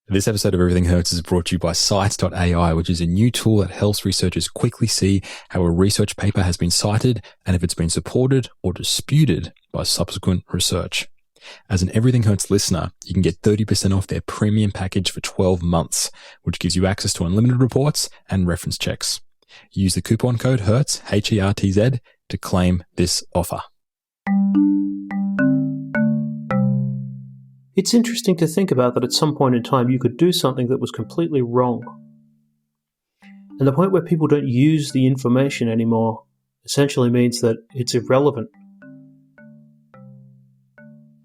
This episode of Everything Hurts is brought to you by Cites.ai, which is a new tool that helps researchers quickly see how a research paper has been cited and if it's been supported or disputed by subsequent research. As an Everything Hurts listener, you can get 30% off their premium package for 12 months, which gives you access to unlimited reports and reference checks. Use the coupon code HERTZ, H-E-R-T-Z, to claim this offer. It's interesting to think about that at some point in time you could do something that was completely wrong. And the point where people don't use the information anymore essentially means that it's irrelevant.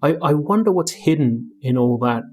I wonder what's hidden in all that.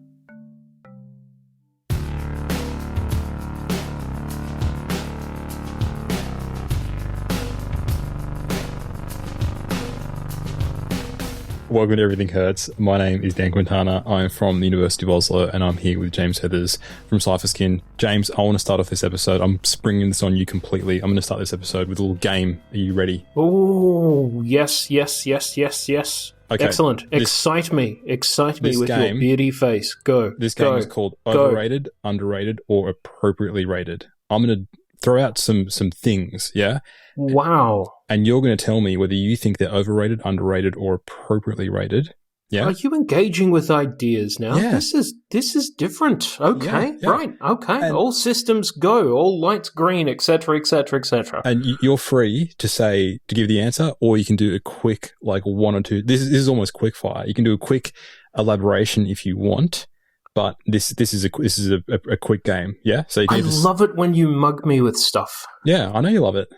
Welcome to Everything Hurts. My name is Dan Quintana. I'm from the University of Oslo, and I'm here with James Heathers from Cypherskin. James, I want to start off this episode. I'm springing this on you completely. I'm going to start this episode with a little game. Are you ready? Oh, yes. Okay, excellent. Excite me with your beardy face. Go. This game is called Overrated, Underrated, or Appropriately Rated. I'm going to throw out some things, yeah? Wow. And you're going to tell me whether you think they're overrated, underrated, or appropriately rated. Yeah. Are you engaging with ideas now? Yeah. This is different. Okay. Yeah. Right. Okay. And all systems go. All lights green, etc., etc., etc. And you're free to give the answer, or you can do a quick, like one or two. This is almost quick fire. You can do a quick elaboration if you want. But this is a quick game, yeah. So you can love it when you mug me with stuff. Yeah, I know you love it.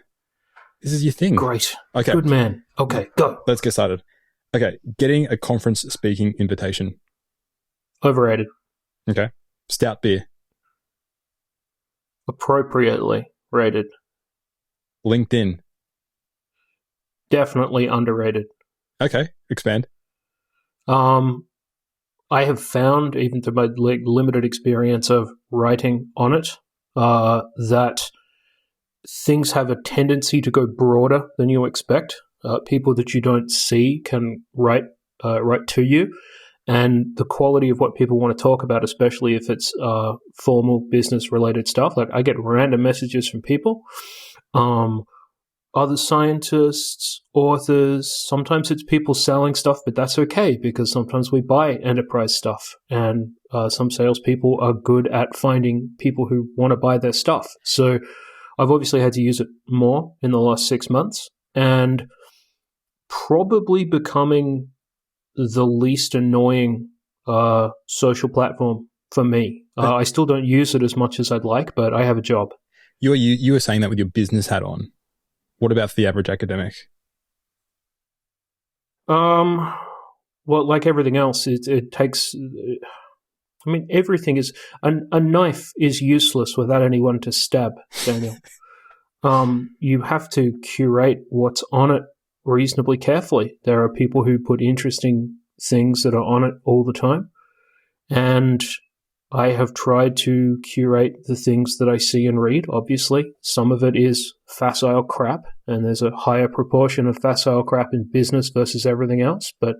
This is your thing. Great. Okay. Good man. Okay, go. Let's get started. Okay, getting a conference speaking invitation. Overrated. Okay. Stout beer. Appropriately rated. LinkedIn. Definitely underrated. Okay, expand. I have found, even through my limited experience of writing on it, that things have a tendency to go broader than you expect. People that you don't see can write to you, and the quality of what people want to talk about, especially if it's formal business-related stuff. Like, I get random messages from people, other scientists, authors. Sometimes it's people selling stuff, but that's okay because sometimes we buy enterprise stuff, and some salespeople are good at finding people who want to buy their stuff. So I've obviously had to use it more in the last 6 months, and probably becoming the least annoying social platform for me. I still don't use it as much as I'd like, but I have a job. You were saying that with your business hat on. What about for the average academic? Well, like everything else, it takes. I mean, everything is. A knife is useless without anyone to stab, Daniel. You have to curate what's on it reasonably carefully. There are people who put interesting things that are on it all the time, and I have tried to curate the things that I see and read. Obviously, some of it is facile crap, and there's a higher proportion of facile crap in business versus everything else. But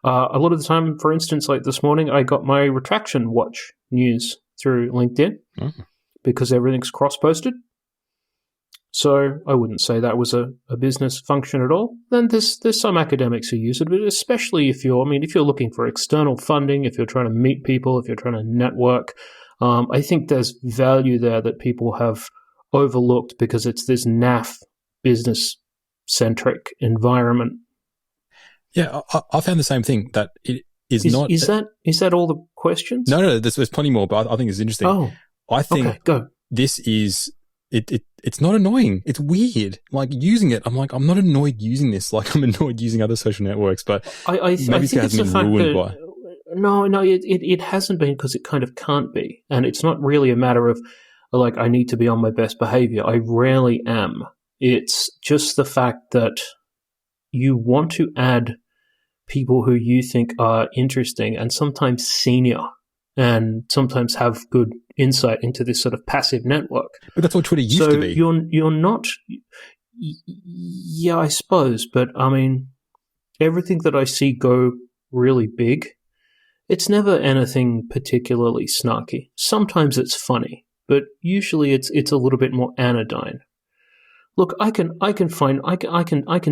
a lot of the time, for instance, like this morning, I got my retraction watch news through LinkedIn because everything's cross-posted. So I wouldn't say that was a business function at all. Then there's some academics who use it, but especially if you're looking for external funding, if you're trying to meet people, if you're trying to network, I think there's value there that people have overlooked because it's this naff business-centric environment. Yeah, I found the same thing, that it is not... Is that all the questions? No, there's plenty more, but I think it's interesting. Oh, I think okay, go. This is... It's not annoying. It's weird. Like, using it, I'm not annoyed using this. Like, I'm annoyed using other social networks, but I think it hasn't been ruined by... No, it hasn't been because it kind of can't be. And it's not really a matter of, like, I need to be on my best behavior. I rarely am. It's just the fact that you want to add people who you think are interesting and sometimes senior and sometimes have good insight into this sort of passive network. But that's what Twitter used to be. You're not... Yeah, I suppose. But, I mean, everything that I see go really big it's never anything particularly snarky. Sometimes it's funny, but usually it's a little bit more anodyne. Look, I can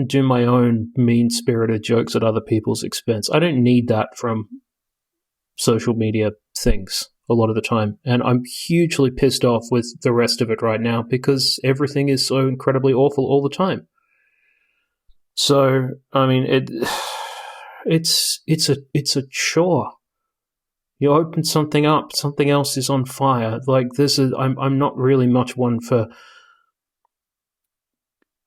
do my own mean-spirited jokes at other people's expense. I don't need that from social media things a lot of the time, and I'm hugely pissed off with the rest of it right now because everything is so incredibly awful all the time. So, I mean, it's a chore. You open something up, something else is on fire. Like I'm not really much one for.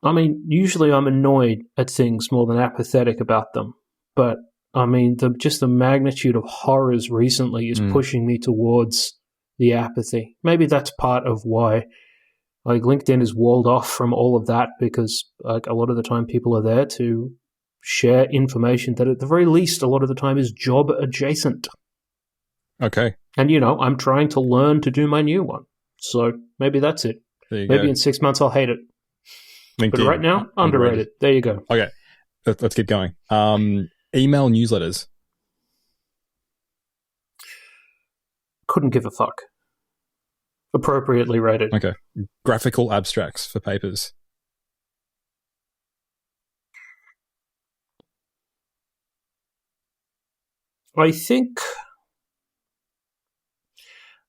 I mean, usually I'm annoyed at things more than apathetic about them. But, I mean, just the magnitude of horrors recently is pushing me towards the apathy. Maybe that's part of why LinkedIn is walled off from all of that because a lot of the time people are there to share information that at the very least a lot of the time is job adjacent. Okay. And, I'm trying to learn to do my new one. So maybe that's it. Maybe in 6 months I'll hate it. LinkedIn, but right now, underrated. There you go. Okay, let's keep going. Email newsletters. Couldn't give a fuck. Appropriately rated. Okay. Graphical abstracts for papers. I think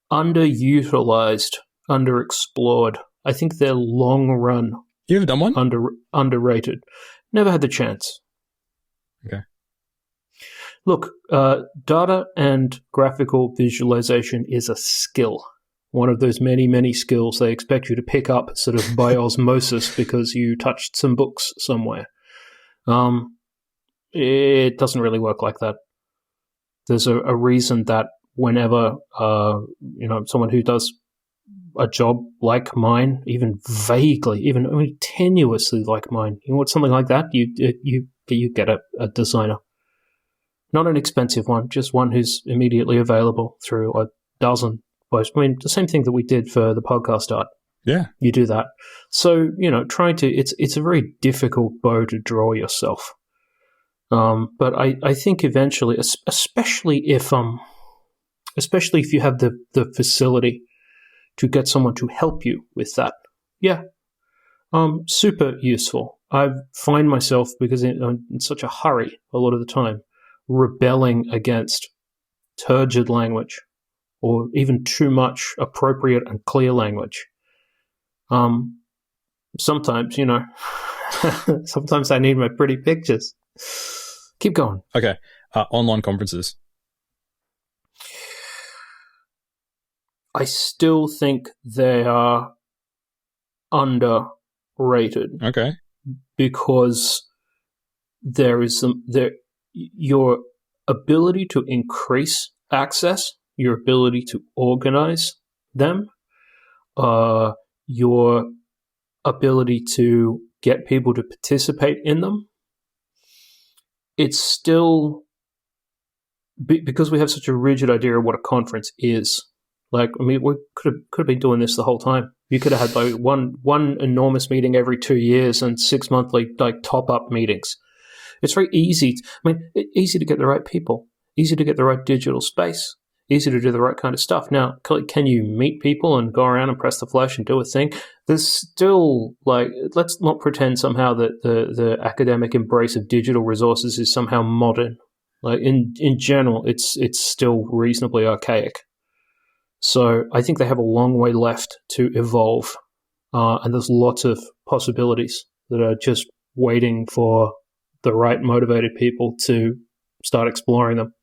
underutilized, underexplored. I think they're long run. You ever done one? Underrated. Never had the chance. Okay. Look, data and graphical visualization is a skill. One of those many, many skills they expect you to pick up sort of by osmosis because you touched some books somewhere. It doesn't really work like that. There's a reason that whenever, someone who does a job like mine, even vaguely, even tenuously like mine, something like that, you get a designer. Not an expensive one, just one who's immediately available through a dozen posts. I mean, the same thing that we did for the podcast art. Yeah. You do that. So, it's a very difficult bow to draw yourself. But I think eventually, especially if you have the facility to get someone to help you with that. Yeah. Super useful. I find myself, because I'm in such a hurry a lot of the time, rebelling against turgid language or even too much appropriate and clear language. Sometimes, sometimes I need my pretty pictures. Keep going. Okay. Online conferences. I still think they are underrated. Okay. Because your ability to increase access, your ability to organize them, your ability to get people to participate in them, it's still, because we have such a rigid idea of what a conference is. Like, I mean, we could have been doing this the whole time. You could have had one enormous meeting every 2 years and 6 monthly top up meetings. It's very easy. Easy to get the right people, easy to get the right digital space, easy to do the right kind of stuff. Now, can you meet people and go around and press the flesh and do a thing? There's still, let's not pretend somehow that the academic embrace of digital resources is somehow modern. In general, it's still reasonably archaic. So I think they have a long way left to evolve, and there's lots of possibilities that are just waiting for the right motivated people to start exploring them.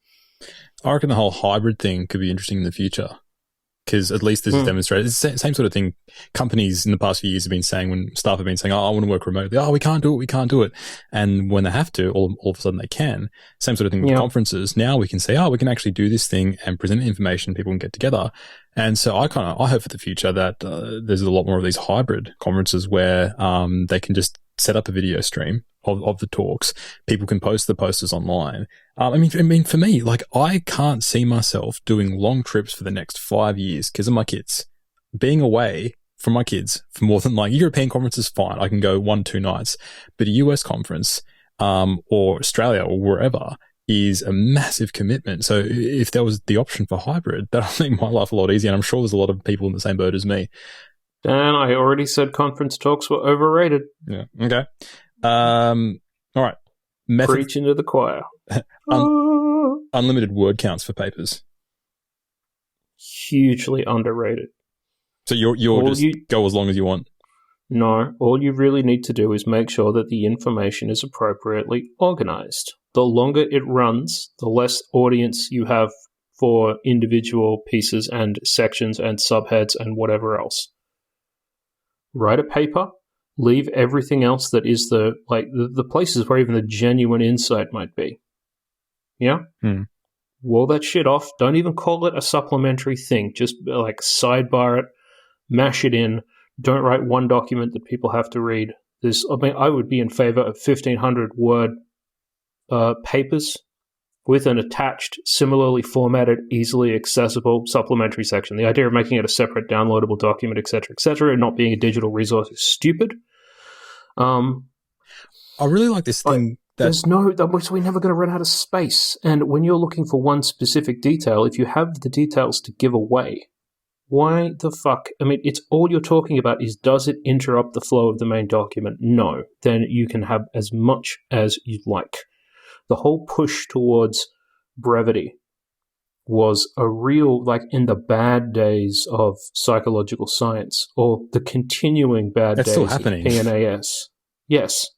I reckon the whole hybrid thing could be interesting in the future, because at least this is demonstrated. It's the same sort of thing companies in the past few years have been saying when staff have been saying, I want to work remotely. We can't do it. And when they have to, all of a sudden they can. Same sort of thing with conferences. Now we can say, we can actually do this thing and present information, people can get together. And so I hope for the future that there's a lot more of these hybrid conferences where they can just set up a video stream of the talks. People can post the posters online. I mean, for me, I can't see myself doing long trips for the next 5 years because of my kids. Being away from my kids for more than European conferences, fine. I can go 1-2 nights, but a US conference, or Australia or wherever, is a massive commitment. So if there was the option for hybrid, that'll make my life a lot easier. And I'm sure there's a lot of people in the same boat as me. Dan, I already said conference talks were overrated. Yeah. Okay. All right. Preaching to the choir. Unlimited word counts for papers. Hugely underrated. So you're just go as long as you want. No, all you really need to do is make sure that the information is appropriately organized. The longer it runs, the less audience you have for individual pieces and sections and subheads and whatever else. Write a paper, leave everything else that is the places where even the genuine insight might be. Yeah? Wall that shit off. Don't even call it a supplementary thing. Just sidebar it, mash it in. Don't write one document that people have to read. I would be in favor of 1,500 word papers with an attached, similarly formatted, easily accessible supplementary section. The idea of making it a separate downloadable document, etc., and not being a digital resource is stupid. I really like this thing. We're never going to run out of space. And when you're looking for one specific detail, if you have the details to give away, why the fuck? I mean, it's all you're talking about is, does it interrupt the flow of the main document? No. Then you can have as much as you'd like. The whole push towards brevity was a real, in the bad days of psychological science, or the continuing bad days still happening. Of PNAS. Yes.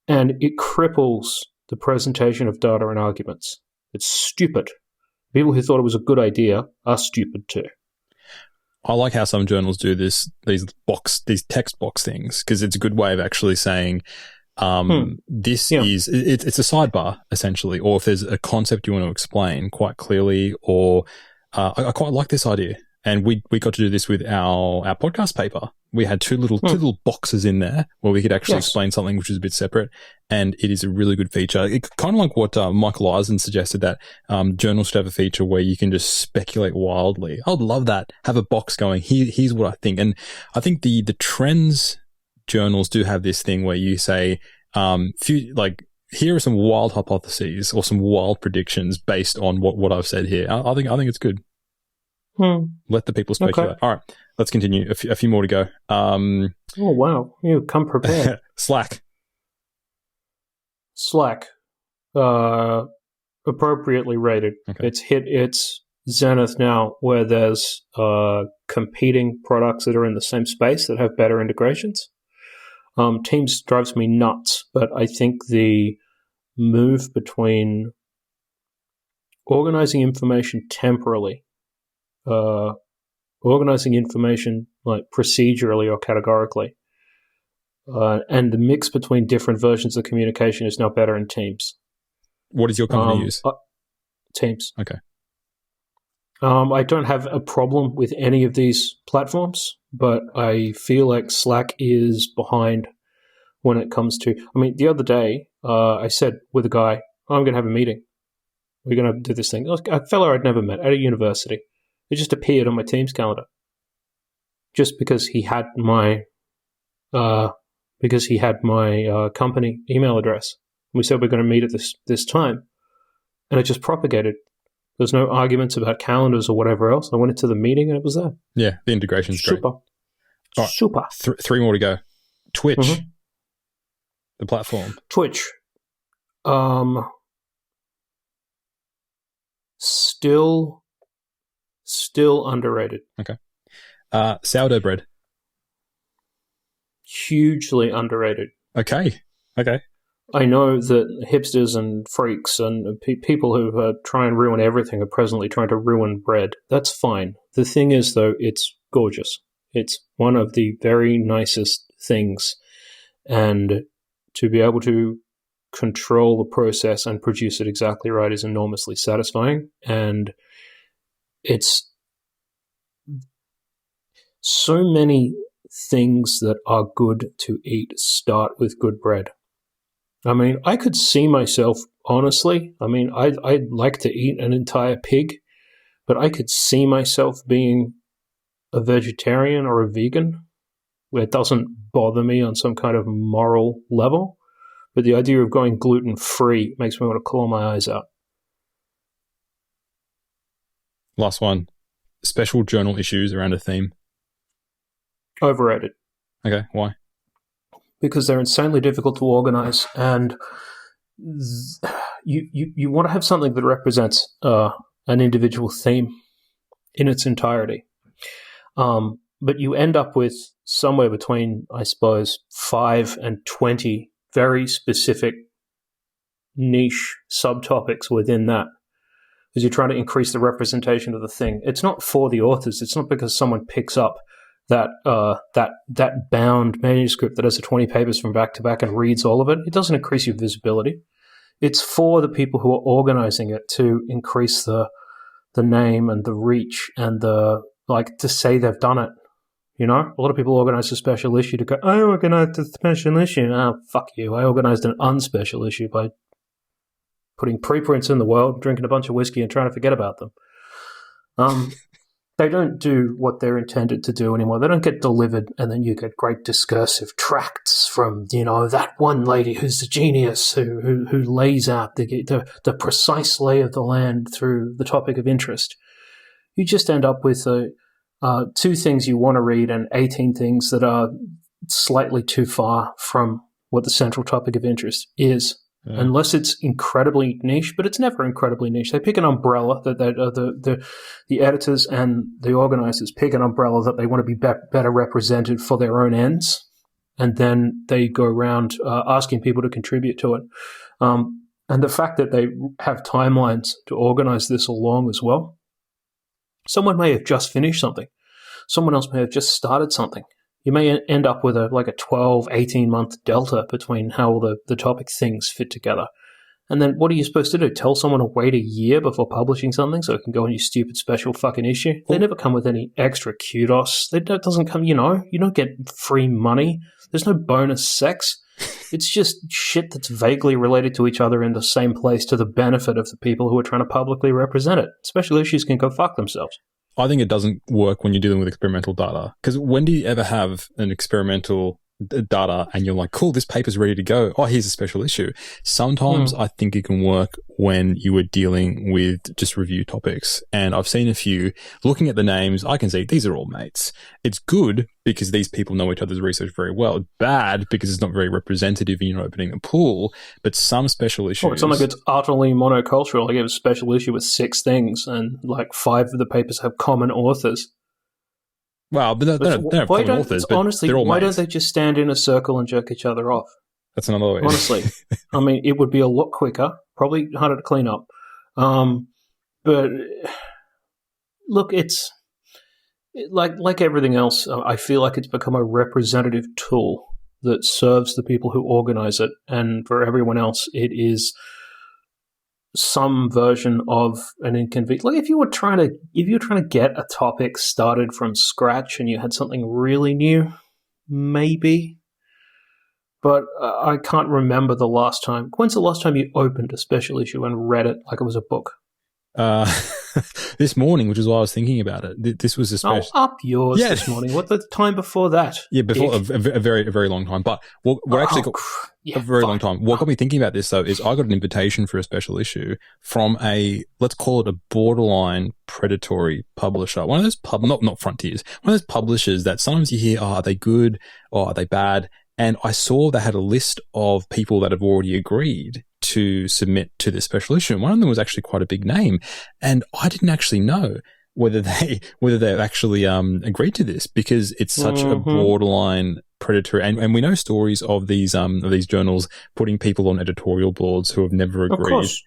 And it cripples the presentation of data and arguments. It's stupid. People who thought it was a good idea are stupid too. I like how some journals do these text box things, because it's a good way of actually saying, it's a sidebar essentially, or if there's a concept you want to explain quite clearly, or I quite like this idea. And we got to do this with our podcast paper. We had two little boxes in there where we could actually explain something which is a bit separate, and it is a really good feature. It kind of like what Michael Eisen suggested, that journals should have a feature where you can just speculate wildly. I'd love that. Have a box going. Here's what I think, and I think the trends journals do have this thing where you say, here are some wild hypotheses or some wild predictions based on what I've said here. I think it's good. Let the people speculate. Okay. All right, let's continue. A few more to go. Oh, wow. You come prepared. Slack. Appropriately rated. Okay. It's hit its zenith now, where there's competing products that are in the same space that have better integrations. Teams drives me nuts, but I think the move between organizing information temporally, organizing information procedurally or categorically, and the mix between different versions of communication is now better in Teams. What does your company use? Teams. Okay. I don't have a problem with any of these platforms, but I feel like Slack is behind when it comes to... I mean, the other day, I said with a guy, I'm going to have a meeting. We're going to do this thing. A fellow I'd never met at a university. It just appeared on my Teams calendar. Just because he had my company email address. We said we're going to meet at this time. And it just propagated. There's no arguments about calendars or whatever else. I went into the meeting and it was there. Yeah, the integration's great. Super. Right. Super. 3 more to go. Twitch. The platform. Twitch. Still underrated. Okay. Sourdough bread. Hugely underrated. Okay. I know that hipsters and freaks and people who try and ruin everything are presently trying to ruin bread. That's fine. The thing is, though, it's gorgeous. It's one of the very nicest things. And to be able to control the process and produce it exactly right is enormously satisfying. And it's so many things that are good to eat start with good bread. I mean, I could see myself, honestly, I'd like to eat an entire pig, but I could see myself being a vegetarian or a vegan, where it doesn't bother me on some kind of moral level. But the idea of going gluten-free makes me want to claw my eyes out. Last one. Special journal issues around a theme. Overrated. Okay, why? Because they're insanely difficult to organize, and you want to have something that represents an individual theme in its entirety. But you end up with somewhere between, I suppose, 5 and 20 very specific niche subtopics within that, because you're trying to increase the representation of the thing. It's not for the authors. It's not because someone picks up that bound manuscript that has 20 papers from back to back and reads all of it. It doesn't increase your visibility. It's for the people who are organizing it to increase the name and the reach and to say they've done it. You know, a lot of people organize a special issue to go, I organized a special issue. Oh, fuck you. I organized an unspecial issue by putting preprints in the world, drinking a bunch of whiskey and trying to forget about them. They don't do what they're intended to do anymore. They don't get delivered, and then you get great discursive tracts from, that one lady who's a genius who lays out the precise lay of the land through the topic of interest. You just end up with 2 things you want to read and 18 things that are slightly too far from what the central topic of interest is. Yeah. Unless it's incredibly niche, but it's never incredibly niche. They pick an umbrella that the editors and the organizers pick an umbrella that they want to be better represented for their own ends, and then they go around asking people to contribute to it. And the fact that they have timelines to organize this along as well. Someone may have just finished something. Someone else may have just started something. You may end up with a 12, 18-month delta between how all the topic things fit together. And then what are you supposed to do? Tell someone to wait a year before publishing something so it can go in your stupid special fucking issue? They never come with any extra kudos. It doesn't come, you don't get free money. There's no bonus sex. It's just shit that's vaguely related to each other in the same place to the benefit of the people who are trying to publicly represent it. Special issues can go fuck themselves. I think it doesn't work when you're dealing with experimental data. Because when do you ever have an experimental data and you're like, cool, this paper's ready to go. Oh, here's a special issue. Sometimes I think it can work when you are dealing with just review topics. And I've seen a few. Looking at the names, I can see these are all mates. It's good because these people know each other's research very well. Bad because it's not very representative and you're opening a pool. But some special issues... it's not like it's utterly monocultural. Like, you have a special issue with 6 things and 5 of the papers have common authors. Well, but they don't have common authors, but honestly, they're all why mates. don't they just stand in a circle and jerk each other off? That's another way. Honestly. I mean, it would be a lot quicker, probably harder to clean up. But look, it's like everything else, I feel like it's become a representative tool that serves the people who organize it, and for everyone else, it is some version of an inconvenience. Like if you were trying to get a topic started from scratch and you had something really new, maybe. But I can't remember the last time. When's the last time you opened a special issue and read it like it was a book? This morning, which is why I was thinking about it. This was a special. Up yours this morning. What the time before that? Yeah, before a very long time. But we're actually a very long time. What got me thinking about this though is I got an invitation for a special issue from let's call it a borderline predatory publisher. One of those not frontiers. One of those publishers that sometimes you hear, are they good or are they bad? And I saw they had a list of people that have already agreed to submit to this special issue. And one of them was actually quite a big name. And I didn't actually know whether they've actually agreed to this, because it's such a borderline predatory. And we know stories of these journals putting people on editorial boards who have never agreed. Of course.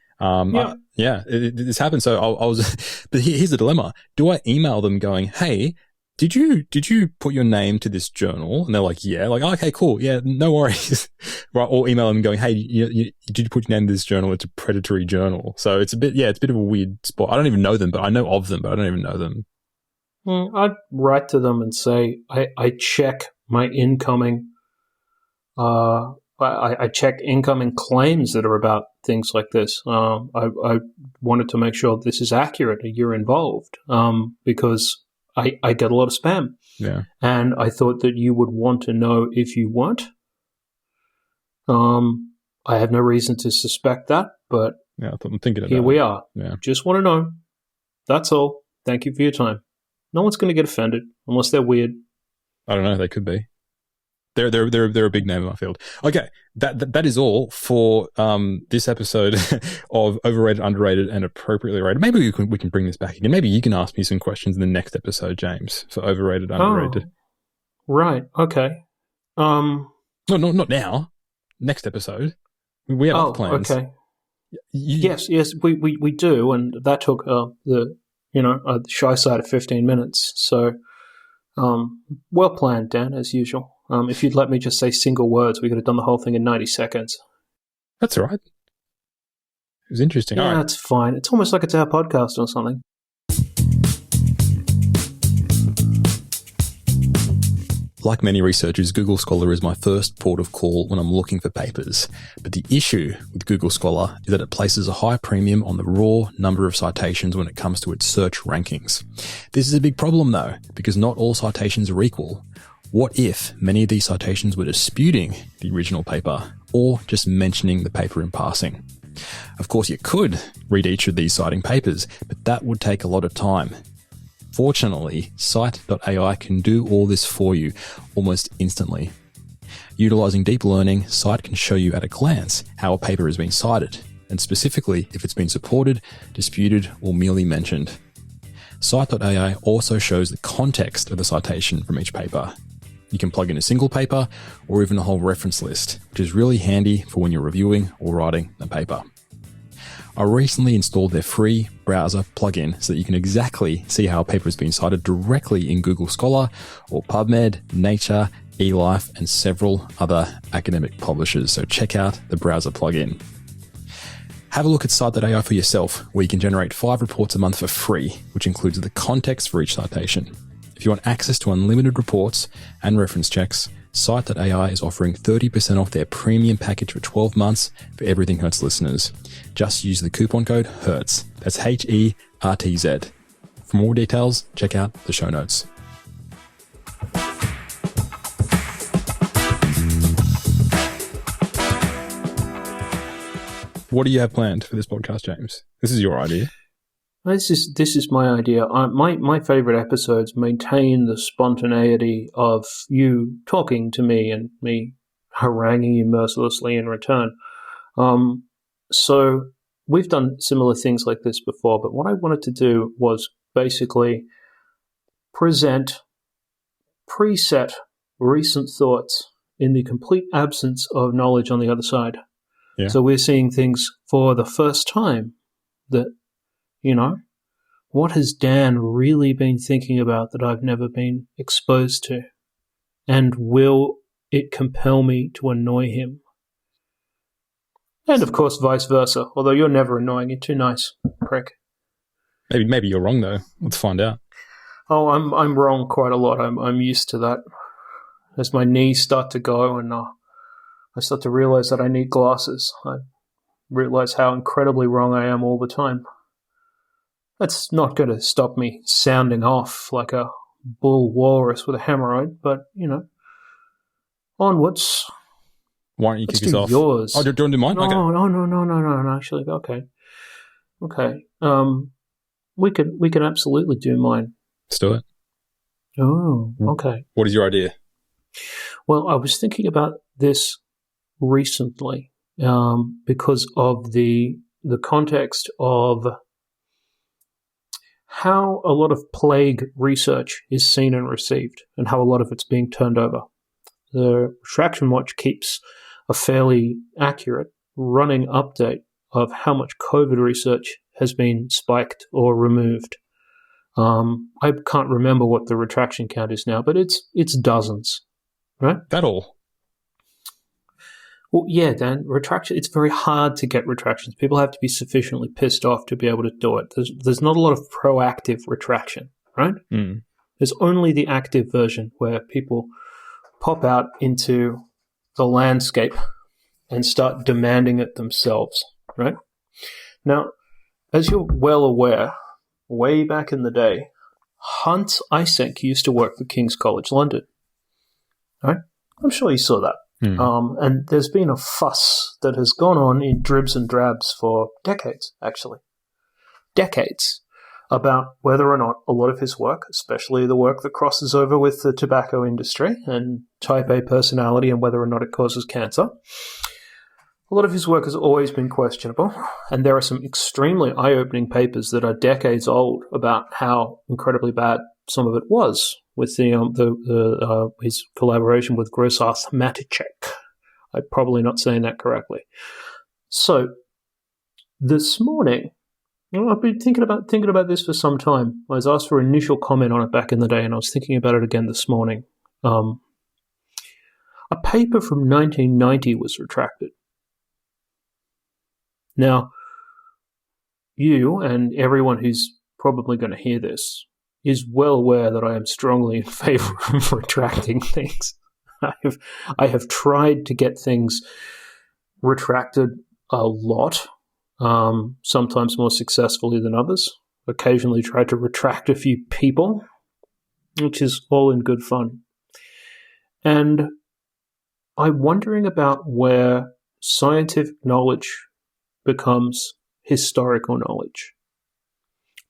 This happened. So I was, but here's the dilemma. Do I email them going, hey, did you put your name to this journal? And they're like, yeah. Like, oh, okay, cool. Yeah, no worries. Right. Or email them going, hey, did you put your name to this journal? It's a predatory journal. So it's a bit of a weird spot. I don't even know them, but I know of them, but I don't even know them. I'd write to them and say, I check my incoming, I check incoming claims that are about things like this. I wanted to make sure this is accurate. You're involved, because I get a lot of spam. Yeah. And I thought that you would want to know if you weren't. I have no reason to suspect that, but yeah, I'm thinking of here that. we are. Yeah. Just want to know. That's all. Thank you for your time. No one's going to get offended unless they're weird. I don't know. They could be. They're a big name in my field. Okay, that is all for this episode of overrated, underrated, and appropriately rated. Maybe we can bring this back again. Maybe you can ask me some questions in the next episode, James, for overrated, underrated. Oh, right. Okay. No, not now. Next episode. We have other plans. Okay. Yes, we do, and that took the shy side of 15 minutes. So, well planned, Dan, as usual. If you'd let me just say single words, we could have done the whole thing in 90 seconds. That's all right. It was interesting. Yeah, all right. That's fine. It's almost like it's our podcast or something. Like many researchers, Google Scholar is my first port of call when I'm looking for papers. But the issue with Google Scholar is that it places a high premium on the raw number of citations when it comes to its search rankings. This is a big problem though, because not all citations are equal. What if many of these citations were disputing the original paper or just mentioning the paper in passing? Of course, you could read each of these citing papers, but that would take a lot of time. Fortunately, Cite.ai can do all this for you almost instantly. Utilizing deep learning, Cite can show you at a glance how a paper has been cited, and specifically if it's been supported, disputed, or merely mentioned. Cite.ai also shows the context of the citation from each paper. You can plug in a single paper or even a whole reference list, which is really handy for when you're reviewing or writing a paper. I recently installed their free browser plugin so that you can exactly see how a paper has been cited directly in Google Scholar or PubMed, Nature, eLife, and several other academic publishers. So check out the browser plugin. Have a look at Cite.ai for yourself, where you can generate 5 reports a month for free, which includes the context for each citation. If you want access to unlimited reports and reference checks, Cite.ai is offering 30% off their premium package for 12 months for Everything Hurts listeners. Just use the coupon code HURTZ. That's HERTZ. For more details, check out the show notes. What do you have planned for this podcast, James? This is your idea. This is my idea. My favorite episodes maintain the spontaneity of you talking to me and me haranguing you mercilessly in return. So we've done similar things like this before, but what I wanted to do was basically present preset recent thoughts in the complete absence of knowledge on the other side. Yeah. So we're seeing things for the first time that, what has Dan really been thinking about that I've never been exposed to? And will it compel me to annoy him? And of course, vice versa. Although you're never annoying, you're too nice, prick. Maybe you're wrong though. Let's find out. Oh, I'm wrong quite a lot. I'm used to that. As my knees start to go and I start to realize that I need glasses, I realize how incredibly wrong I am all the time. That's not going to stop me sounding off like a bull walrus with a hemorrhoid, but, onwards. Why don't you kick us off? Yours. Oh, do you want to do mine? No, okay. no, actually, okay. We can absolutely do mine. Let's do it. Oh, okay. What is your idea? Well, I was thinking about this recently because of the context of how a lot of plague research is seen and received and how a lot of it's being turned over. The Retraction Watch keeps a fairly accurate running update of how much COVID research has been spiked or removed. I can't remember what the retraction count is now, but it's dozens, right? That all? Well, yeah, Dan, retraction, it's very hard to get retractions. People have to be sufficiently pissed off to be able to do it. There's not a lot of proactive retraction, right? Mm. There's only the active version where people pop out into the landscape and start demanding it themselves, right? Now, as you're well aware, way back in the day, Hunt Isaac used to work for King's College London, right? I'm sure you saw that. And there's been a fuss that has gone on in dribs and drabs for decades, actually. Decades. about whether or not a lot of his work, especially the work that crosses over with the tobacco industry and type A personality and whether or not it causes cancer, a lot of his work has always been questionable, and there are some extremely eye-opening papers that are decades old about how incredibly bad some of it was with his collaboration with Grosas Maticek. I'm probably not saying that correctly. So this morning, I've been thinking about this for some time. I was asked for initial comment on it back in the day, and I was thinking about it again this morning. A paper from 1990 was retracted. Now, you and everyone who's probably going to hear this is well aware that I am strongly in favor of retracting things. I have tried to get things retracted a lot, sometimes more successfully than others. Occasionally tried to retract a few people, which is all in good fun. And I'm wondering about where scientific knowledge becomes historical knowledge.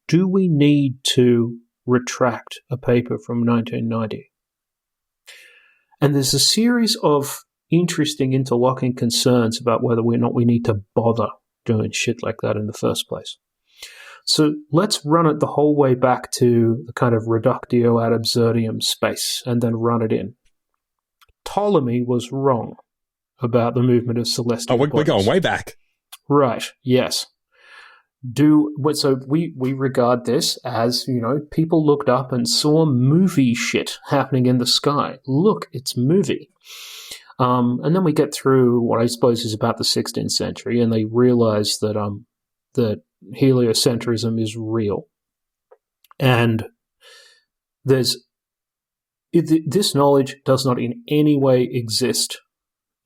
Do we need to retract a paper from 1990? And there's a series of interesting interlocking concerns about whether or not we need to bother doing shit like that in the first place. So let's run it the whole way back to the kind of reductio ad absurdum space and then run it in. Ptolemy was wrong about the movement of celestial bodies. We're going way back. Right, yes. So we regard this as, people looked up and saw movie shit happening in the sky. Look, it's movie. And then we get through what I suppose is about the 16th century, and they realize that that heliocentrism is real. And this knowledge does not in any way exist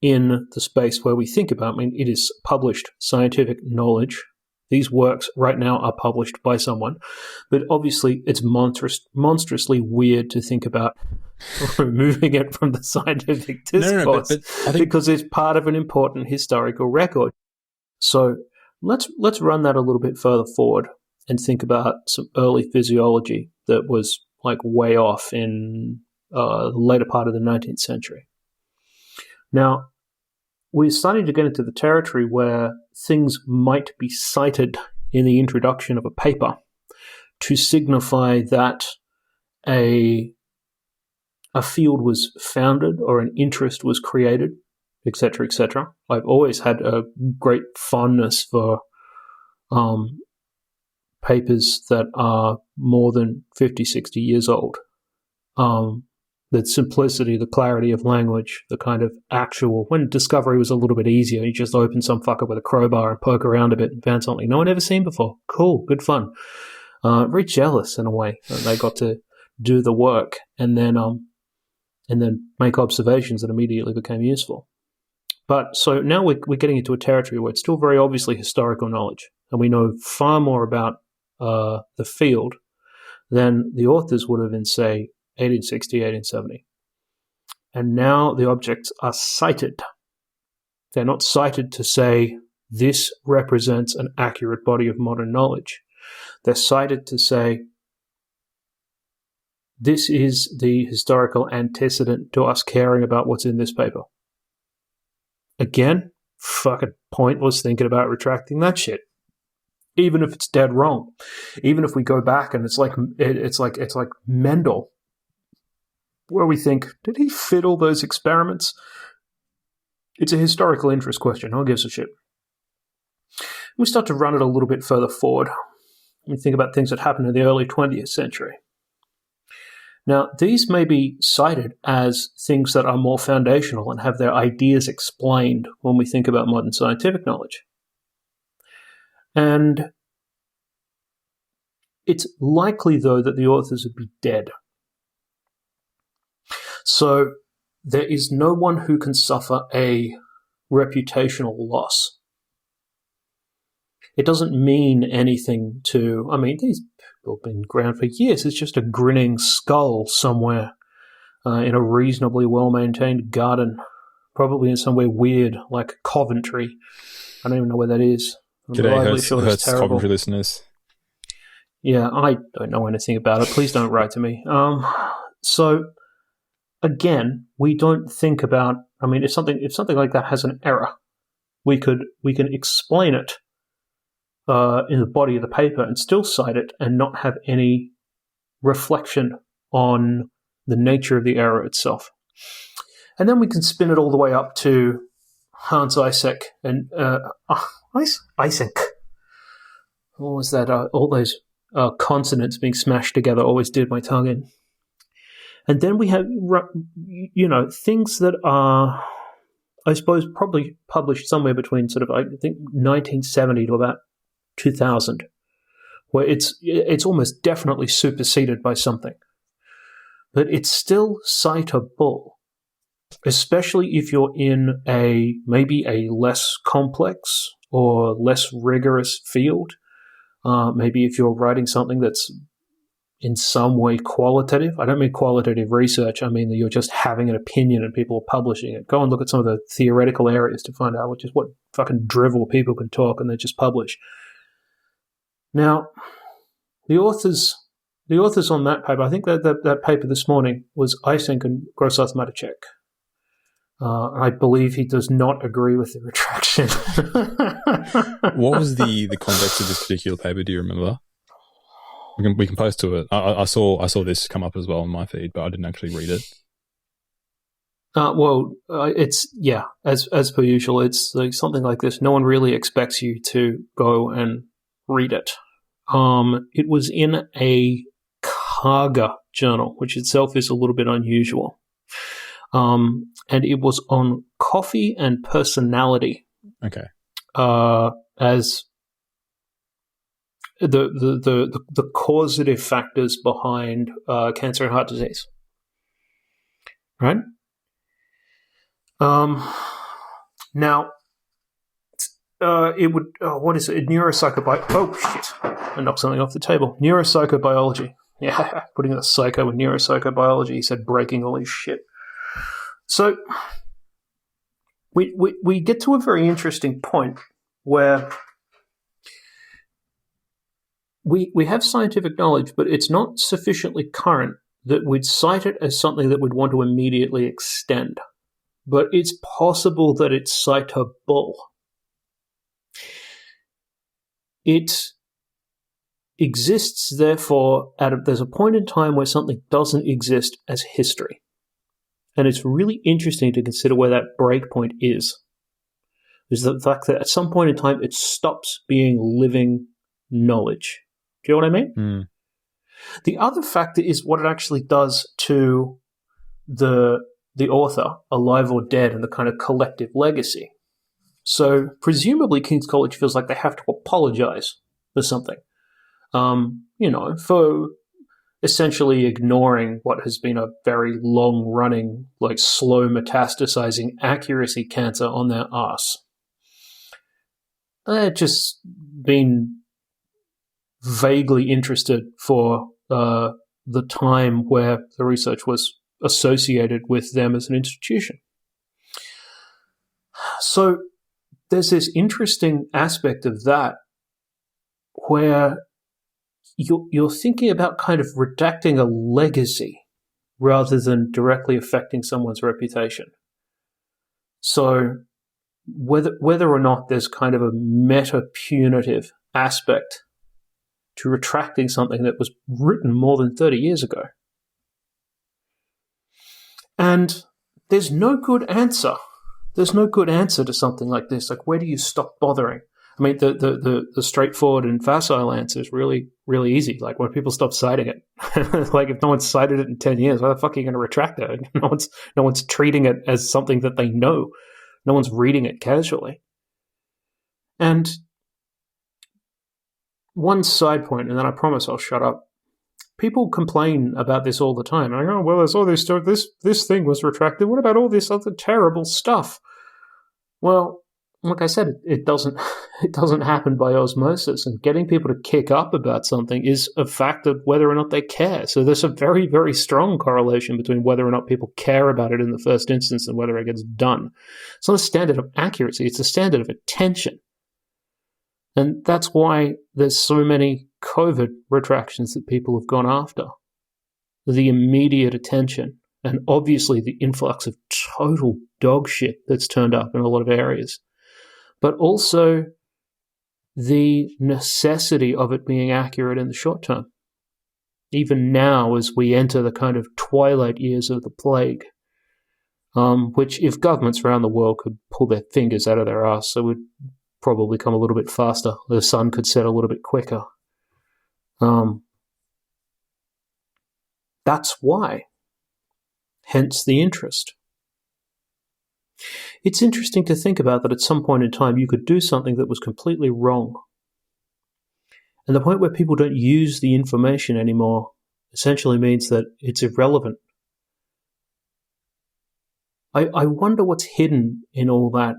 in the space where we think about. I mean, it is published scientific knowledge. These works right now are published by someone, but obviously it's monstrously weird to think about removing it from the scientific discourse but I think because it's part of an important historical record. So let's run that a little bit further forward and think about some early physiology that was like way off in the later part of the 19th century. Now, we're starting to get into the territory where things might be cited in the introduction of a paper to signify that a field was founded or an interest was created, etc., etc. I've always had a great fondness for papers that are more than 50, 60 years old. The simplicity, the clarity of language, the kind of actual... When discovery was a little bit easier, you just open some fucker with a crowbar and poke around a bit and found something no one ever seen before. Cool, good fun. Very jealous in a way that they got to do the work and then make observations that immediately became useful. But so now we're getting into a territory where it's still very obviously historical knowledge, and we know far more about the field than the authors would have in, say, 1860, 1870. And now the objects are cited. They're not cited to say, this represents an accurate body of modern knowledge. They're cited to say, this is the historical antecedent to us caring about what's in this paper. Again, fucking pointless thinking about retracting that shit. Even if it's dead wrong. Even if we go back and it's like Mendel, where we think, did he fiddle those experiments? It's a historical interest question. Who gives a shit? We start to run it a little bit further forward. We think about things that happened in the early 20th century. Now, these may be cited as things that are more foundational and have their ideas explained when we think about modern scientific knowledge. And it's likely, though, that the authors would be dead. So there is no one who can suffer a reputational loss. It doesn't mean anything to... I mean, these people have been around for years. It's just a grinning skull somewhere in a reasonably well-maintained garden, probably in somewhere weird like Coventry. I don't even know where that is. G'day, Hurts Coventry listeners. Yeah, I don't know anything about it. Please don't write to me. So again, we don't think about. I mean, if something like that has an error, we can explain it in the body of the paper and still cite it and not have any reflection on the nature of the error itself. And then we can spin it all the way up to Hans Eysenck and Eysenck. What was that? All those consonants being smashed together always did my tongue in. And then we have, things that are, I suppose, probably published somewhere between sort of, I think, 1970 to about 2000, where it's almost definitely superseded by something. But it's still citable, especially if you're in maybe a less complex or less rigorous field. Maybe if you're writing something that's in some way qualitative. I don't mean qualitative research. I mean that you're just having an opinion and people are publishing it. Go and look at some of the theoretical areas to find out what fucking drivel people can talk and they just publish. Now, the authors on that paper, I think that paper this morning was Eysenck and Grossath-Matacek. I believe he does not agree with the retraction. What was the context of this particular paper? Do you remember? We can post to it. I saw this come up as well on my feed, but I didn't actually read it. It's as per usual. It's like something like this. No one really expects you to go and read it. It was in a Kaga journal, which itself is a little bit unusual. And it was on coffee and personality. Okay. As the causative factors behind cancer and heart disease. Right? Now, it would, what is it? Neuropsychobiology. Oh, shit. I knocked something off the table. Neuropsychobiology. Yeah, putting the psycho in neuropsychobiology. He said breaking all his shit. So, we get to a very interesting point where we have scientific knowledge, but it's not sufficiently current that we'd cite it as something that we'd want to immediately extend. But it's possible that it's citable. It exists, therefore, there's a point in time where something doesn't exist as history. And it's really interesting to consider where that breakpoint is. Is the fact that at some point in time it stops being living knowledge. Do you know what I mean? Mm. The other factor is what it actually does to the author, alive or dead, and the kind of collective legacy. So presumably King's College feels like they have to apologize for something, for essentially ignoring what has been a very long-running, like slow metastasizing accuracy cancer on their arse. They've just been vaguely interested for the time where the research was associated with them as an institution. So there's this interesting aspect of that where you're thinking about kind of redacting a legacy rather than directly affecting someone's reputation. So whether or not there's kind of a meta-punitive aspect to retracting something that was written more than 30 years ago. And there's no good answer. There's no good answer to something like this. Like, where do you stop bothering? I mean, the straightforward and facile answer is really, really easy. Like, when people stop citing it. Like, if no one's cited it in 10 years, why the fuck are you going to retract it? No one's treating it as something that they know. No one's reading it casually. And one side point, and then I promise I'll shut up. People complain about this all the time. I go, well, there's all this stuff. This thing was retracted. What about all this other terrible stuff? Well, like I said, it doesn't happen by osmosis. And getting people to kick up about something is a fact of whether or not they care. So there's a very, very strong correlation between whether or not people care about it in the first instance and whether it gets done. It's not a standard of accuracy. It's a standard of attention. And that's why there's so many COVID retractions that people have gone after. The immediate attention and obviously the influx of total dog shit that's turned up in a lot of areas, but also the necessity of it being accurate in the short term. Even now, as we enter the kind of twilight years of the plague, which if governments around the world could pull their fingers out of their ass, it would probably come a little bit faster. The sun could set a little bit quicker. That's why. Hence the interest. It's interesting to think about that at some point in time you could do something that was completely wrong. And the point where people don't use the information anymore essentially means that it's irrelevant. I wonder what's hidden in all that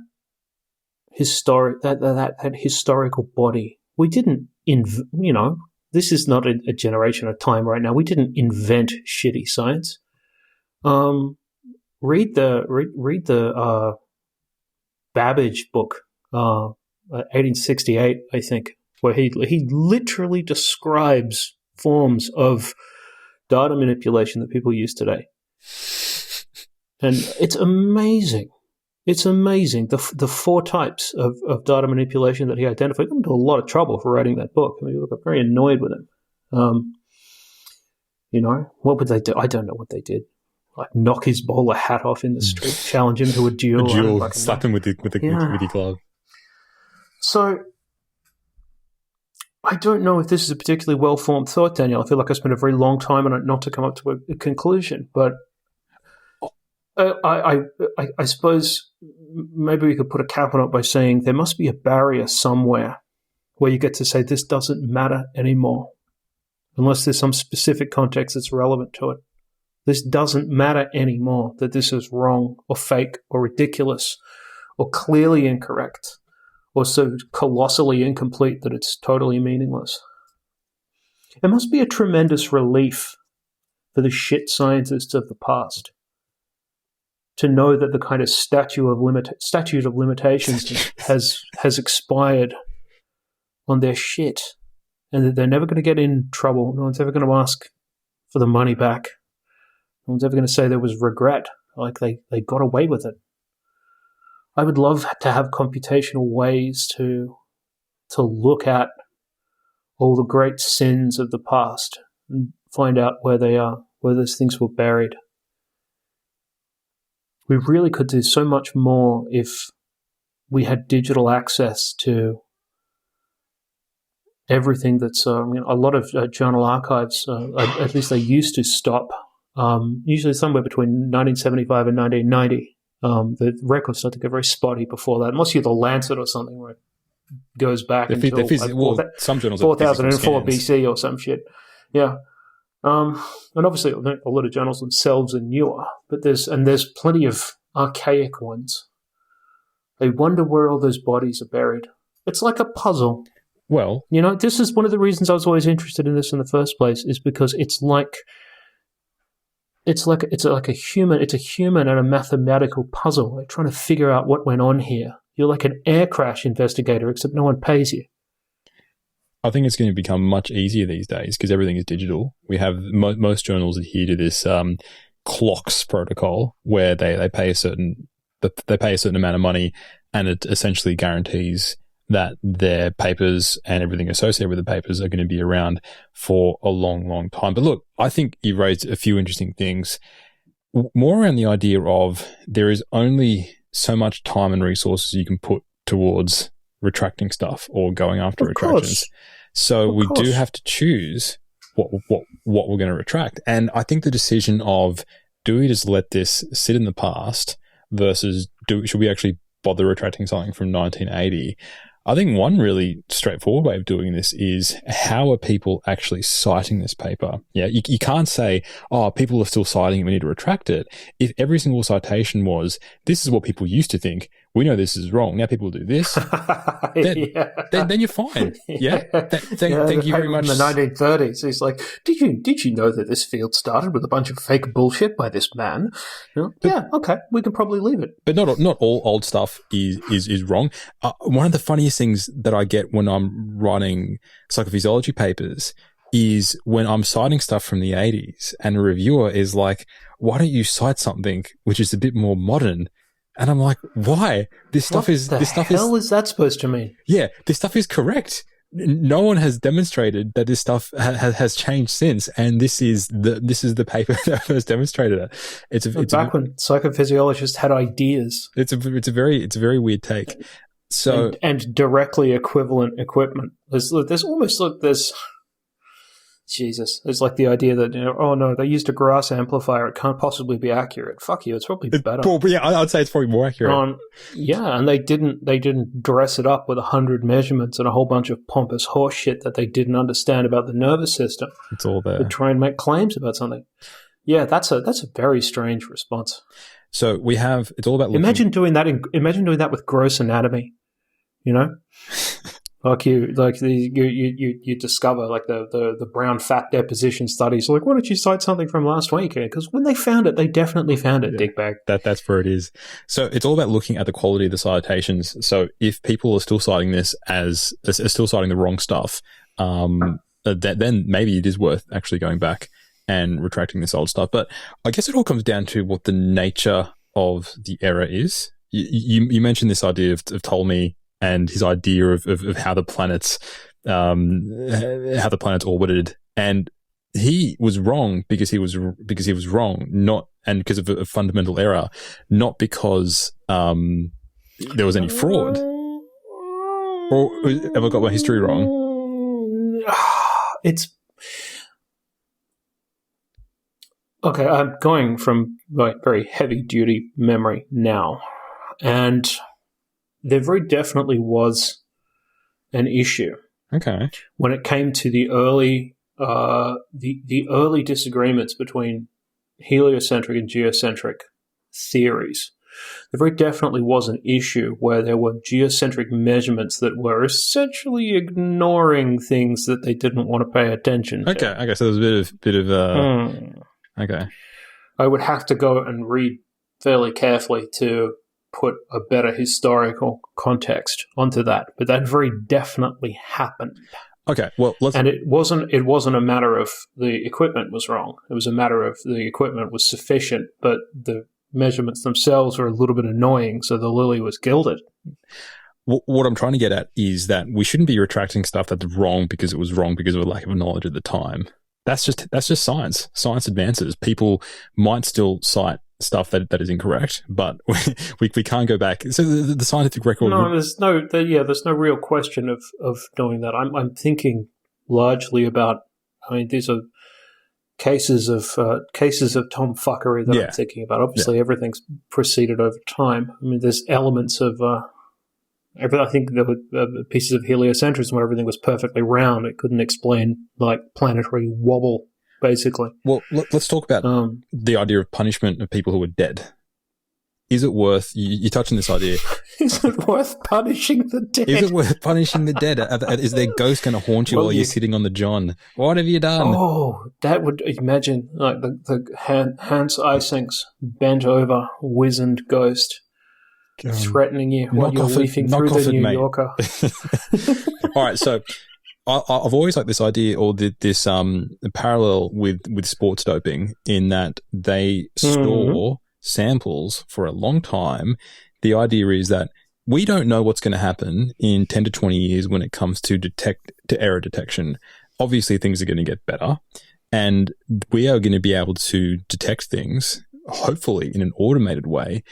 that historical body. We didn't, this is not a generation of time right now. We didn't invent shitty science. Read the Babbage book, 1868, I think, where he literally describes forms of data manipulation that people use today. And it's amazing. It's amazing. The 4 types of data manipulation that he identified. He got into a lot of trouble for writing that book. I mean, I got very annoyed with him. What would they do? I don't know what they did. Like knock his bowler hat off in the street, challenge him to a duel. Slap him with your glove. So I don't know if this is a particularly well-formed thought, Daniel. I feel like I spent a very long time on it not to come up to a conclusion. But I suppose maybe we could put a cap on it by saying there must be a barrier somewhere where you get to say this doesn't matter anymore, unless there's some specific context that's relevant to it. This doesn't matter anymore, that this is wrong or fake or ridiculous or clearly incorrect or so colossally incomplete that it's totally meaningless. It must be a tremendous relief for the shit scientists of the past to know that the kind of statute of limitations has expired on their shit and that they're never going to get in trouble. No one's ever going to ask for the money back. No one's ever going to say there was regret, like they got away with it. I would love to have computational ways to look at all the great sins of the past and find out where they are, where those things were buried. We really could do so much more if we had digital access to everything that's, a lot of journal archives, at least they used to stop, usually somewhere between 1975 and 1990. The records start to get very spotty before that, unless you're the Lancet or something where it goes back until some journals 4004 BC or some shit. Yeah. And obviously a lot of journals themselves are newer, but there's plenty of archaic ones. I wonder where all those bodies are buried. It's like a puzzle. Well, this is one of the reasons I was always interested in this in the first place, is because it's a human and a mathematical puzzle. Like trying to figure out what went on here. You're like an air crash investigator, except no one pays you. I think it's going to become much easier these days because everything is digital. We have most journals adhere to this clocks protocol where they pay a certain amount of money, and it essentially guarantees that their papers and everything associated with the papers are going to be around for a long, long time. But look, I think you raised a few interesting things, more around the idea of there is only so much time and resources you can put towards retracting stuff or going after retractions. So we do have to choose what we're going to retract. And I think the decision of, do we just let this sit in the past versus should we actually bother retracting something from 1980? I think one really straightforward way of doing this is, how are people actually citing this paper? Yeah, you can't say, people are still citing it, we need to retract it. If every single citation was, this is what people used to think, we know this is wrong. Now people do this. Then, then you're fine. Yeah. Thank you very much. In the 1930s, he's like, did you know that this field started with a bunch of fake bullshit by this man? Okay, we can probably leave it. But not all old stuff is wrong. One of the funniest things that I get when I'm writing psychophysiology papers is when I'm citing stuff from the 80s and a reviewer is like, why don't you cite something which is a bit more modern? And I'm like, why? This stuff is is that supposed to mean? Yeah, this stuff is correct. No one has demonstrated that this stuff has changed since, and this is the paper that first demonstrated it. It's back when psychophysiologists had ideas. It's a very weird take. So and directly equivalent equipment. There's almost like there's. Jesus. It's like the idea that, oh no, they used a grass amplifier. It can't possibly be accurate. Fuck you. It's probably better. Yeah, I'd say it's probably more accurate. And they didn't dress it up with 100 measurements and a whole bunch of pompous horse shit that they didn't understand about the nervous system. It's all there. To try and make claims about something. Yeah, that's a very strange response. So it's all about looking. Imagine doing that with gross anatomy, Like you discover like the brown fat deposition studies. Like, why don't you cite something from last week? Because when they found it, they definitely found it, dickbag. That's where it is. So it's all about looking at the quality of the citations. So if people are still citing this as still citing the wrong stuff, then maybe it is worth actually going back and retracting this old stuff. But I guess it all comes down to what the nature of the error is. You mentioned this idea of Ptolemy and his idea of how the planets orbited, and he was wrong because he was wrong, not and because of a fundamental error, not because there was any fraud. Or have I got my history wrong? It's okay. I'm going from like very heavy duty memory now, and there very definitely was an issue. Okay. When it came to the early disagreements between heliocentric and geocentric theories, there very definitely was an issue where there were geocentric measurements that were essentially ignoring things that they didn't want to pay attention to. Okay. So there's a bit of okay. I would have to go and read fairly carefully to put a better historical context onto that, but that very definitely happened. Okay, well, it wasn't a matter of the equipment was wrong. It was a matter of the equipment was sufficient, but the measurements themselves were a little bit annoying, so the lily was gilded. What I'm trying to get at is that we shouldn't be retracting stuff that's wrong because it was wrong because of a lack of knowledge at the time. That's just science. Science advances. People might still cite stuff that is incorrect, but we can't go back. So the scientific record. No, there's no real question of doing that. I'm thinking largely about. I mean, these are cases of tomfuckery that I'm thinking about. Obviously, everything's proceeded over time. I mean, there's elements of. I think there were pieces of heliocentrism where everything was perfectly round. It couldn't explain like planetary wobble. Basically. Well, let's talk about the idea of punishment of people who are dead. Is it worth, you touched on this idea. Is it worth punishing the dead? Is it worth punishing the dead? Is their ghost going to haunt you while you're sitting on the john? What have you done? Oh, that would, imagine like the Hans Ising's bent over, wizened ghost threatening you while you're leafing through the New Yorker. All right, so I've always liked this idea or this parallel with sports doping in that they store samples for a long time. The idea is that we don't know what's going to happen in 10 to 20 years when it comes to error detection. Obviously, things are going to get better, and we are going to be able to detect things, hopefully in an automated way,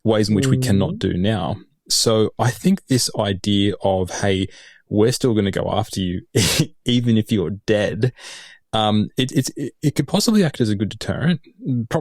ways in which we cannot do now. So I think this idea of, hey, we're still going to go after you, even if you're dead. It could possibly act as a good deterrent.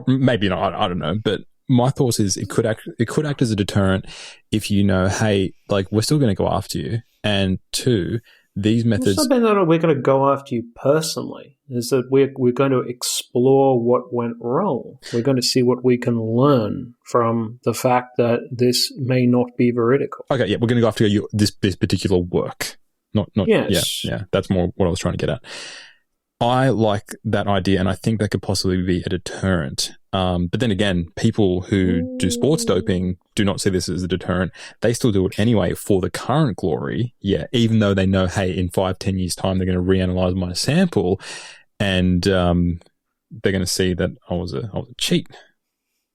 Maybe not. I don't know. But my thoughts is it could act as a deterrent if you know, hey, like we're still going to go after you. And two, these methods. It's not that we're going to go after you personally. Is that we're going to explore what went wrong. We're going to see what we can learn from the fact that this may not be veridical. Okay, yeah, we're going to go after this particular work. Not. Yes. Yeah. That's more what I was trying to get at. I like that idea, and I think that could possibly be a deterrent. But then again, people who do sports doping do not see this as a deterrent. They still do it anyway for the current glory. Yeah, even though they know, hey, in 5-10 years' time, they're going to reanalyze my sample, and they're going to see that I was a cheat.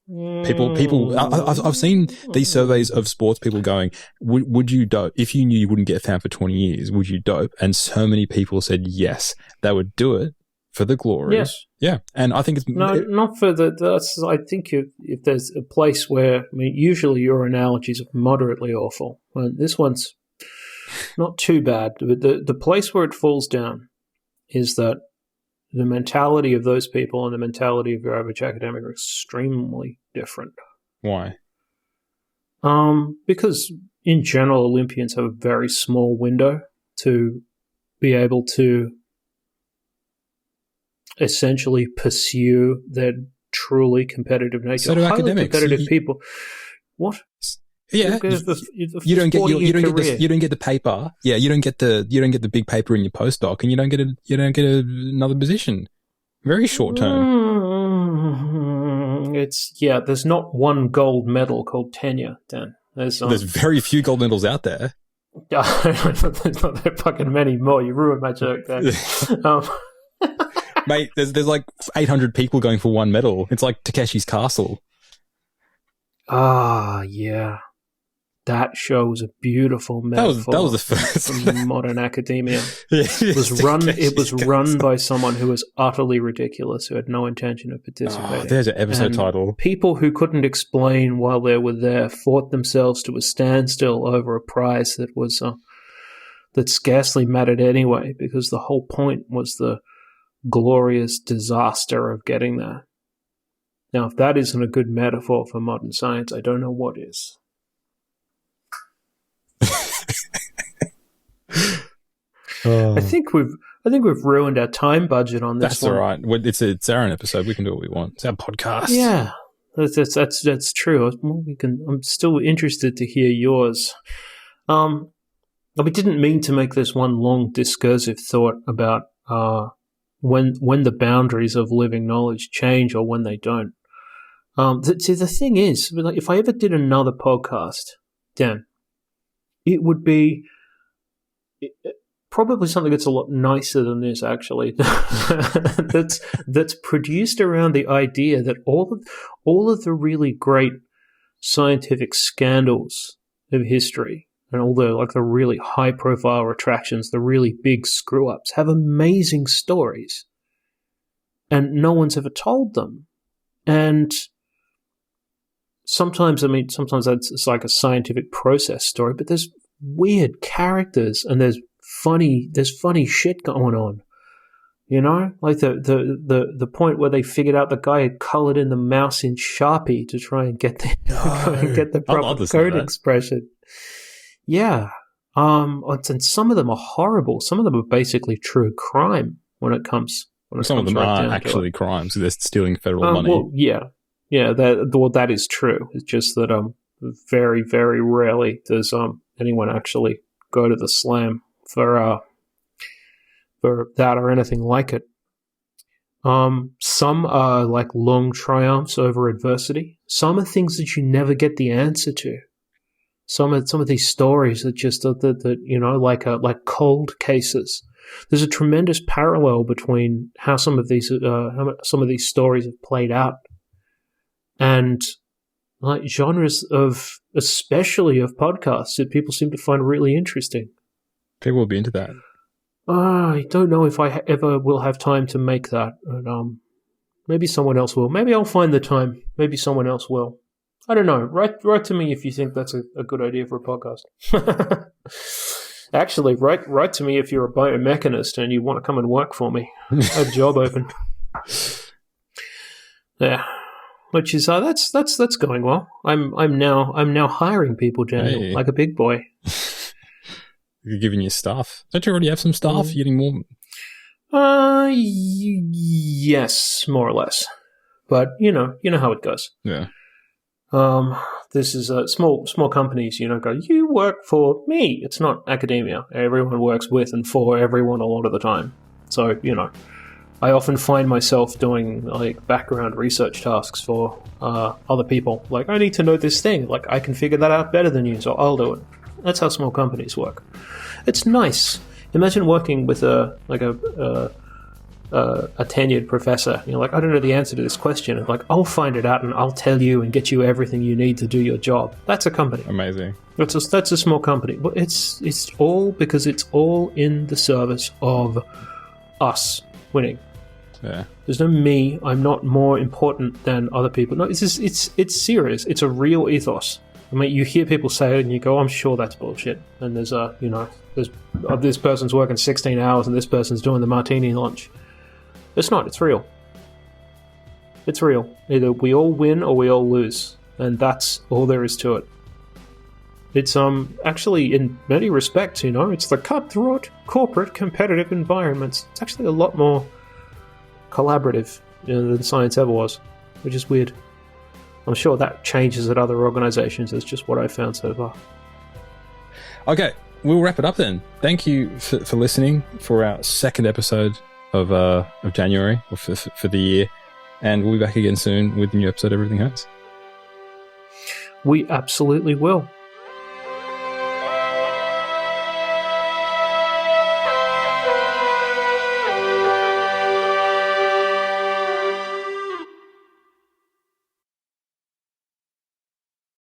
People. I've seen these surveys of sports people going, "Would you dope if you knew you wouldn't get found for 20 years? Would you dope?" And so many people said yes, they would do it for the glory. Yes, yeah, and I think it's not for the. That's, I think if there's a place where, I mean, usually your analogies are moderately awful. Well, this one's not too bad. But the place where it falls down is that the mentality of those people and the mentality of your average academic are extremely different. Why? Because in general, Olympians have a very small window to be able to essentially pursue their truly competitive nature. So do highly academics. Competitive people. What? Yeah, you don't get the paper. Yeah, you don't get the big paper in your postdoc, and you don't get another position. Very short term. There's not one gold medal called tenure, Dan. There's very few gold medals out there. There's not that fucking many more. You ruined my joke, Dan. Mate, there's like 800 people going for one medal. It's like Takeshi's Castle. Ah, yeah. That show was a beautiful metaphor. That was the first from modern academia. It was run by someone who was utterly ridiculous, who had no intention of participating. Oh, there's an episode title. People who couldn't explain while they were there fought themselves to a standstill over a prize that was that scarcely mattered anyway, because the whole point was the glorious disaster of getting there. Now, if that isn't a good metaphor for modern science, I don't know what is. I think we've ruined our time budget on this. That's one. all right. It's our own episode. We can do what we want. It's our podcast. Yeah, that's true. I'm still interested to hear yours. We didn't mean to make this one long discursive thought about when the boundaries of living knowledge change or when they don't. The thing is, like, if I ever did another podcast, Dan, it would be probably something that's a lot nicer than this, actually. that's produced around the idea that all of the really great scientific scandals of history and all the really high profile retractions, the really big screw ups, have amazing stories, and no one's ever told them. And sometimes it's like a scientific process story, but there's weird characters and there's funny shit going on. You know, like the point where they figured out the guy had colored in the mouse in Sharpie to try and get the proper code expression. Yeah. And some of them are horrible. Some of them are basically true crime when it comes. Some of them are actually crimes. They're stealing federal money. Well, yeah. That is true. It's just that very, very rarely does anyone actually go to the slam for that or anything like it. Some are like long triumphs over adversity. Some are things that you never get the answer to. Some of these stories are just like cold cases. There's a tremendous parallel between how some of these stories have played out and like genres of, especially of podcasts, that people seem to find really interesting. People will be into that. I don't know if I ever will have time to make that. But, maybe someone else will. Maybe I'll find the time. Maybe someone else will. I don't know. Write to me if you think that's a good idea for a podcast. Actually, write to me if you're a biomechanist and you want to come and work for me. I have a job open. Yeah, which is that's going well. I'm now hiring people, Daniel, like a big boy. You're giving your staff. Don't you already have some staff? You're getting more? Yes, more or less. But you know how it goes. Yeah. This is small companies. Go. You work for me. It's not academia. Everyone works with and for everyone a lot of the time. So I often find myself doing like background research tasks for other people. Like, I need to know this thing. Like, I can figure that out better than you, so I'll do it. That's how small companies work. It's nice. Imagine working with a tenured professor. You're like, I don't know the answer to this question. And like, I'll find it out and I'll tell you and get you everything you need to do your job. That's a company. Amazing. That's a small company. But it's all because it's all in the service of us winning. Yeah. There's no me. I'm not more important than other people. No, it's serious. It's a real ethos. I mean, you hear people say it and you go, I'm sure that's bullshit. And there's this person's working 16 hours and this person's doing the martini lunch. It's not. It's real. It's real. Either we all win or we all lose. And that's all there is to it. It's actually, in many respects, it's the cutthroat corporate competitive environments. It's actually a lot more collaborative than science ever was, which is weird. I'm sure that changes at other organizations. It's just what I found so far. Okay, we'll wrap it up then. Thank you for listening for our second episode of January, or for the year. And we'll be back again soon with a new episode of Everything Hurts. We absolutely will.